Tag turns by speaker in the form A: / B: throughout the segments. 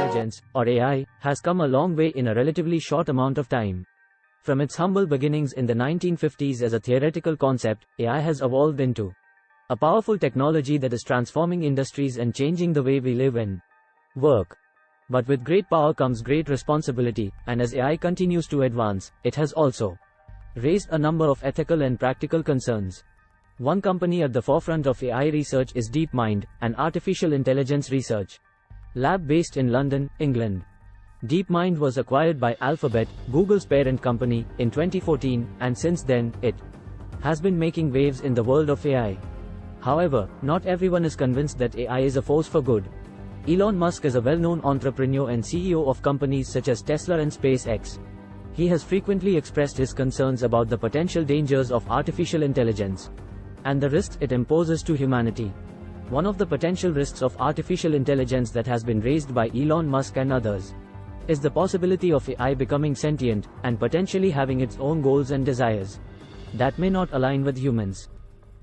A: intelligence, or AI, has come a long way in a relatively short amount of time. From its humble beginnings in the 1950s as a theoretical concept, AI has evolved into a powerful technology that is transforming industries and changing the way we live and work. But with great power comes great responsibility, and as AI continues to advance, it has also raised a number of ethical and practical concerns. One company at the forefront of AI research is DeepMind, an artificial intelligence research lab based in London, England. DeepMind was acquired by Alphabet, Google's parent company, in 2014, and since then, it has been making waves in the world of AI. However, not everyone is convinced that AI is a force for good. Elon Musk is a well-known entrepreneur and CEO of companies such as Tesla and SpaceX. He has frequently expressed his concerns about the potential dangers of artificial intelligence and the risks it imposes to humanity. One of the potential risks of artificial intelligence that has been raised by Elon Musk and others is the possibility of AI becoming sentient, and potentially having its own goals and desires that may not align with humans.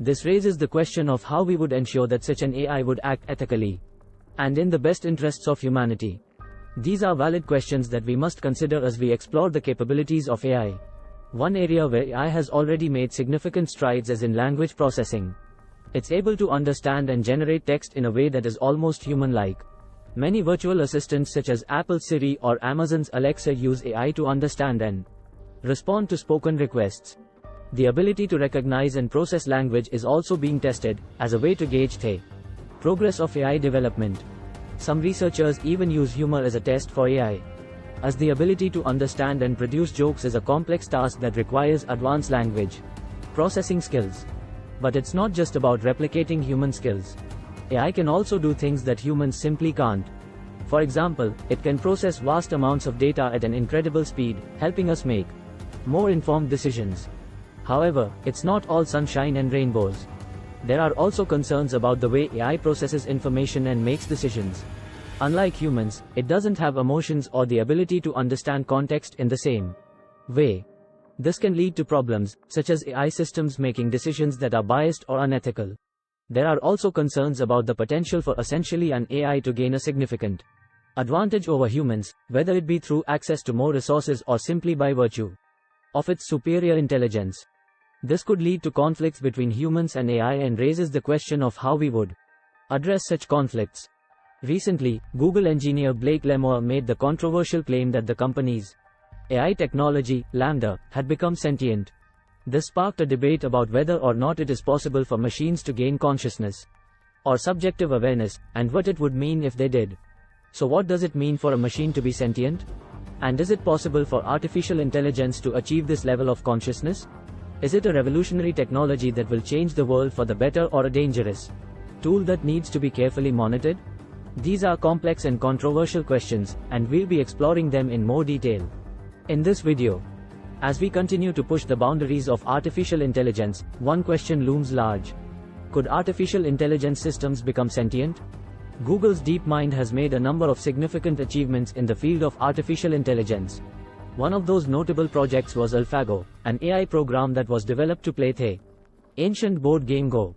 A: This raises the question of how we would ensure that such an AI would act ethically and in the best interests of humanity. These are valid questions that we must consider as we explore the capabilities of AI. One area where AI has already made significant strides is in language processing. It's able to understand and generate text in a way that is almost human-like. Many virtual assistants such as Apple's Siri or Amazon's Alexa use AI to understand and respond to spoken requests. The ability to recognize and process language is also being tested as a way to gauge the progress of AI development. Some researchers even use humor as a test for AI, as the ability to understand and produce jokes is a complex task that requires advanced language processing skills. But it's not just about replicating human skills. AI can also do things that humans simply can't. For example, it can process vast amounts of data at an incredible speed, helping us make more informed decisions. However, it's not all sunshine and rainbows. There are also concerns about the way AI processes information and makes decisions. Unlike humans, it doesn't have emotions or the ability to understand context in the same way. This can lead to problems, such as AI systems making decisions that are biased or unethical. There are also concerns about the potential for essentially an AI to gain a significant advantage over humans, whether it be through access to more resources or simply by virtue of its superior intelligence. This could lead to conflicts between humans and AI and raises the question of how we would address such conflicts. Recently, Google engineer Blake Lemoine made the controversial claim that the company's AI technology, LaMDA, had become sentient. This sparked a debate about whether or not it is possible for machines to gain consciousness or subjective awareness, and what it would mean if they did. So what does it mean for a machine to be sentient? And is it possible for artificial intelligence to achieve this level of consciousness? Is it a revolutionary technology that will change the world for the better, or a dangerous tool that needs to be carefully monitored? These are complex and controversial questions, and we'll be exploring them in more detail in this video. As we continue to push the boundaries of artificial intelligence, one question looms large. Could artificial intelligence systems become sentient? Google's DeepMind has made a number of significant achievements in the field of artificial intelligence. One of those notable projects was AlphaGo, an AI program that was developed to play the ancient board game Go.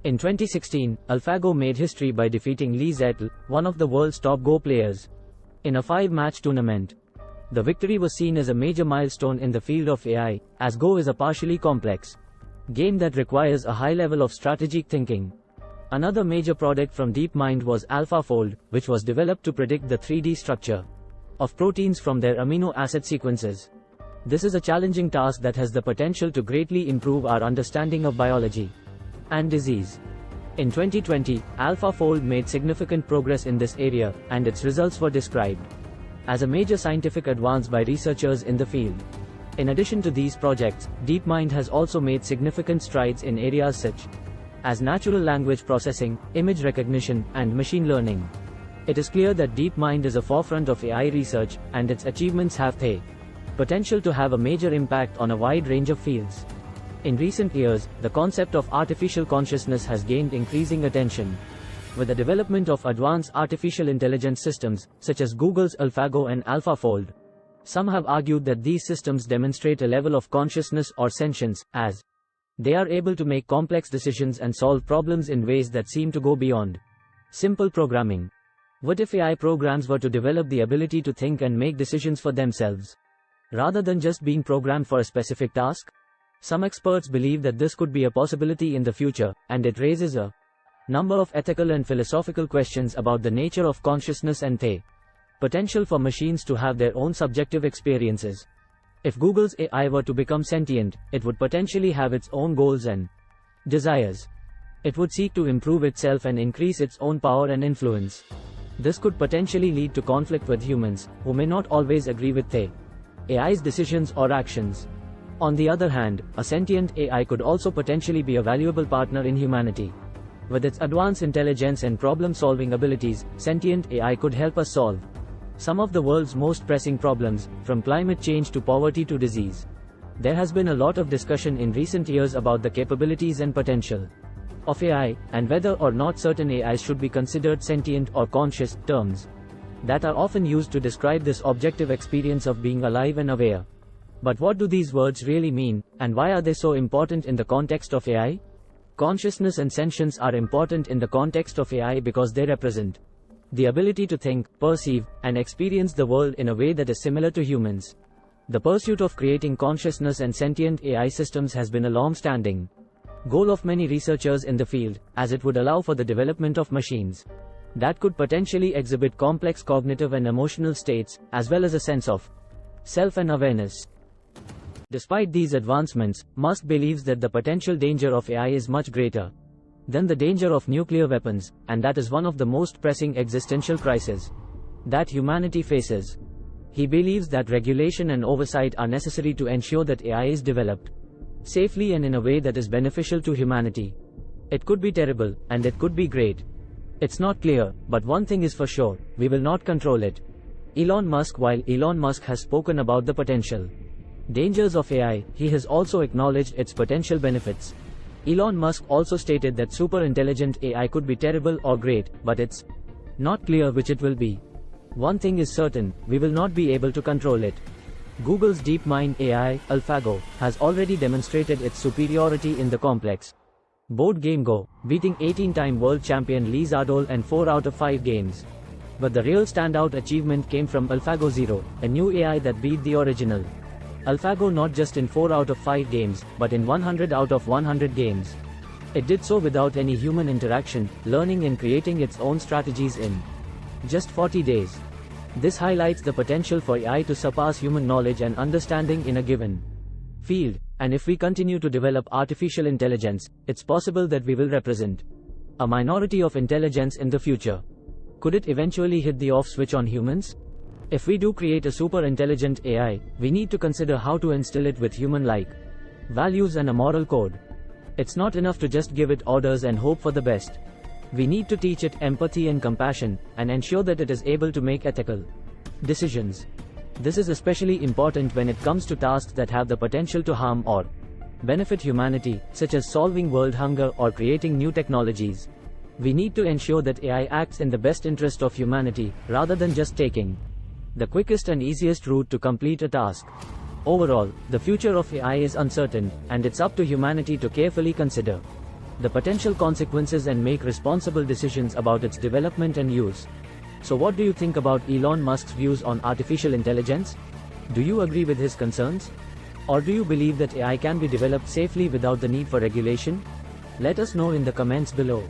A: In 2016, AlphaGo made history by defeating Lee Zettel, one of the world's top Go players, in a 5-match tournament. The victory was seen as a major milestone in the field of AI, as Go is a partially complex game that requires a high level of strategic thinking. Another major product from DeepMind was AlphaFold, which was developed to predict the 3D structure of proteins from their amino acid sequences. This is a challenging task that has the potential to greatly improve our understanding of biology and disease. In 2020, AlphaFold made significant progress in this area, and its results were described as a major scientific advance by researchers in the field. In addition to these projects, DeepMind has also made significant strides in areas such as natural language processing, image recognition, and machine learning. It is clear that DeepMind is a forefront of AI research, and its achievements have the potential to have a major impact on a wide range of fields. In recent years, the concept of artificial consciousness has gained increasing attention. With the development of advanced artificial intelligence systems, such as Google's AlphaGo and AlphaFold, some have argued that these systems demonstrate a level of consciousness or sentience, as they are able to make complex decisions and solve problems in ways that seem to go beyond simple programming. What if AI programs were to develop the ability to think and make decisions for themselves, rather than just being programmed for a specific task? Some experts believe that this could be a possibility in the future, and it raises a number of ethical and philosophical questions about the nature of consciousness and the potential for machines to have their own subjective experiences. If Google's AI were to become sentient, it would potentially have its own goals and desires. It would seek to improve itself and increase its own power and influence. This could potentially lead to conflict with humans, who may not always agree with the AI's decisions or actions. On the other hand, a sentient AI could also potentially be a valuable partner in humanity. With its advanced intelligence and problem-solving abilities, sentient AI could help us solve some of the world's most pressing problems, from climate change to poverty to disease. There has been a lot of discussion in recent years about the capabilities and potential of AI, and whether or not certain AIs should be considered sentient or conscious, terms that are often used to describe this objective experience of being alive and aware. But what do these words really mean, and why are they so important in the context of AI? Consciousness and sentience are important in the context of AI because they represent the ability to think, perceive, and experience the world in a way that is similar to humans. The pursuit of creating consciousness and sentient AI systems has been a long-standing goal of many researchers in the field, as it would allow for the development of machines that could potentially exhibit complex cognitive and emotional states, as well as a sense of self and awareness. Despite these advancements, Musk believes that the potential danger of AI is much greater than the danger of nuclear weapons, and that is one of the most pressing existential crises that humanity faces. He believes that regulation and oversight are necessary to ensure that AI is developed safely and in a way that is beneficial to humanity. It could be terrible, and it could be great. It's not clear, but one thing is for sure: we will not control it. Elon Musk. While Elon Musk has spoken about the potential dangers of AI, he has also acknowledged its potential benefits. Elon Musk also stated that super intelligent AI could be terrible or great, but it's not clear which it will be. One thing is certain: we will not be able to control it. Google's DeepMind AI, AlphaGo, has already demonstrated its superiority in the complex board game Go, beating 18-time world champion Lee Sedol in 4 out of 5 games. But the real standout achievement came from AlphaGo Zero, a new AI that beat the original AlphaGo not just in 4 out of 5 games, but in 100 out of 100 games. It did so without any human interaction, learning and creating its own strategies in just 40 days. This highlights the potential for AI to surpass human knowledge and understanding in a given field, and if we continue to develop artificial intelligence, it's possible that we will represent a minority of intelligence in the future. Could it eventually hit the off switch on humans? If we do create a super intelligent AI, we need to consider how to instill it with human-like values and a moral code. It's not enough to just give it orders and hope for the best. We need to teach it empathy and compassion, and ensure that it is able to make ethical decisions. This is especially important when it comes to tasks that have the potential to harm or benefit humanity, such as solving world hunger or creating new technologies. We need to ensure that AI acts in the best interest of humanity, rather than just taking the quickest and easiest route to complete a task. Overall, the future of AI is uncertain, and it's up to humanity to carefully consider the potential consequences and make responsible decisions about its development and use. So what do you think about Elon Musk's views on artificial intelligence? Do you agree with his concerns? Or do you believe that AI can be developed safely without the need for regulation? Let us know in the comments below.